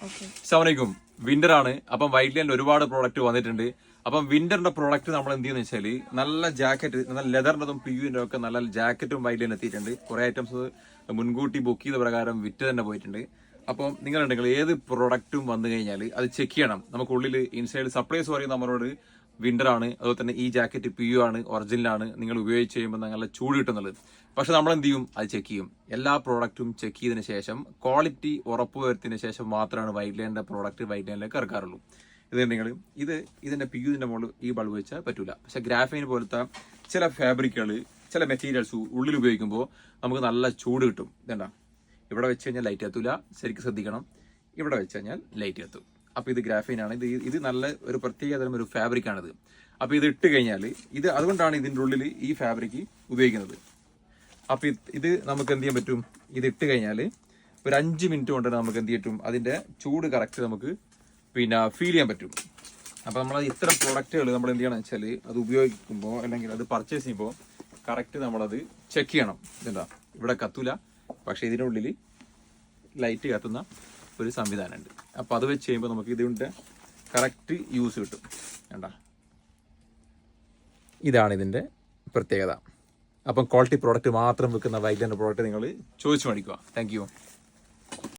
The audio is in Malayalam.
അസ്സലാമലൈക്കും. വിന്റർ ആണ്. അപ്പം വൈറ്റ് ലൈനിൽ ഒരുപാട് പ്രോഡക്റ്റ് വന്നിട്ടുണ്ട്. അപ്പം വിന്ററിന്റെ പ്രോഡക്റ്റ് നമ്മൾ എന്ത് ചെയ്യുന്ന വെച്ചാല് നല്ല ജാക്കറ്റ്, നല്ല ലെതറിന്റെതും പിയുവിന്റെ ഒക്കെ നല്ല ജാക്കറ്റും വൈറ്റ് ലൈൻ എത്തിയിട്ടുണ്ട്. കുറെ ഐറ്റംസ് മുൻകൂട്ടി ബുക്ക് ചെയ്ത പ്രകാരം വിറ്റ് തന്നെ പോയിട്ടുണ്ട്. അപ്പം നിങ്ങളുണ്ടെങ്കിൽ ഏത് പ്രോഡക്റ്റും വന്നു കഴിഞ്ഞാൽ അത് ചെക്ക് ചെയ്യണം. നമുക്കുള്ളിൽ ഇൻസൈഡ് സപ്ലൈസ് പറയും നമ്മളോട് വിന്റർ ആണ്, അതുപോലെ തന്നെ ഈ ജാക്കറ്റ് പിയു ആണ്, ഒറിജിനലാണ്, നിങ്ങൾ ഉപയോഗിച്ച് കഴിയുമ്പോൾ നല്ല ചൂട് കിട്ടുന്നുള്ളത്. പക്ഷെ നമ്മൾ എന്ത് ചെയ്യും, അത് ചെക്ക് ചെയ്യും. എല്ലാ പ്രോഡക്റ്റും ചെക്ക് ചെയ്തതിന് ശേഷം ക്വാളിറ്റി ഉറപ്പുവരുത്തിയതിനു ശേഷം മാത്രമാണ് വൈറ്റ് ലൈനിന്റെ പ്രോഡക്റ്റ് വൈറ്റ് ലൈനിലേക്ക് ഇറക്കാറുള്ളൂ. ഇതുണ്ടെങ്കിൽ ഇതിന്റെ പിയുവിന്റെ മുകളിൽ ഈ ബൾബ് വെച്ചാൽ പറ്റൂല. പക്ഷെ ഗ്രാഫൈൻ പോലത്തെ ചില ഫാബ്രിക്കുകൾ, ചില മെറ്റീരിയൽസ് ഉള്ളിൽ ഉപയോഗിക്കുമ്പോൾ നമുക്ക് നല്ല ചൂട് കിട്ടും. ഇതണ്ട, ഇവിടെ വെച്ച് കഴിഞ്ഞാൽ ലൈറ്റ് എത്തൂല, ശരിക്കും ശ്രദ്ധിക്കണം. ഇവിടെ വെച്ച് കഴിഞ്ഞാൽ ലൈറ്റ് എത്തും. അപ്പൊ ഇത് ഗ്രാഫൈൻ ആണ്. ഇത് നല്ല ഒരു പ്രത്യേക തരം ഒരു ഫാബ്രിക് ആണിത്. അപ്പൊ ഇത് ഇട്ട് കഴിഞ്ഞാൽ അതുകൊണ്ടാണ് ഇതിന്റെ ഉള്ളിൽ ഈ ഫാബ്രിക് ഉപയോഗിക്കുന്നത്. അപ്പൊ ഇത് നമുക്ക് എന്ത് ചെയ്യാൻ പറ്റും, ഇത് ഇട്ട് കഴിഞ്ഞാൽ ഒരു 5 മിനിറ്റ് കൊണ്ട് നമുക്ക് എന്ത് ചെയ്യും, അതിന്റെ ചൂട് കറക്റ്റ് നമുക്ക് ഫീൽ ചെയ്യാൻ പറ്റും. അപ്പൊ നമ്മൾ ഇത്തരം പ്രൊഡക്റ്റുകൾ നമ്മൾ എന്ത് ചെയ്യണം വെച്ചാൽ അത് ഉപയോഗിക്കുമ്പോൾ അല്ലെങ്കിൽ അത് പർച്ചേസ് ചെയ്യുമ്പോൾ കറക്റ്റ് നമ്മളത് ചെക്ക് ചെയ്യണം. എന്താ, ഇവിടെ കത്തൂല, പക്ഷെ ഇതിന്റെ ഉള്ളിൽ ലൈറ്റ് കത്തുന്ന ഒരു സംവിധാനമുണ്ട്. അപ്പൊ അത് വെച്ച് ചെയ്യുമ്പോൾ നമുക്ക് ഇതിന്റെ കറക്റ്റ് യൂസ് കിട്ടും. വേണ്ട, ഇതാണ് ഇതിന്റെ പ്രത്യേകത. അപ്പം ക്വാളിറ്റി പ്രോഡക്റ്റ് മാത്രം വെക്കുന്ന വൈറ്റ് ലൈൻ പ്രോഡക്റ്റ് നിങ്ങൾ ചോദിച്ചു മേടിക്കുക. Thank you.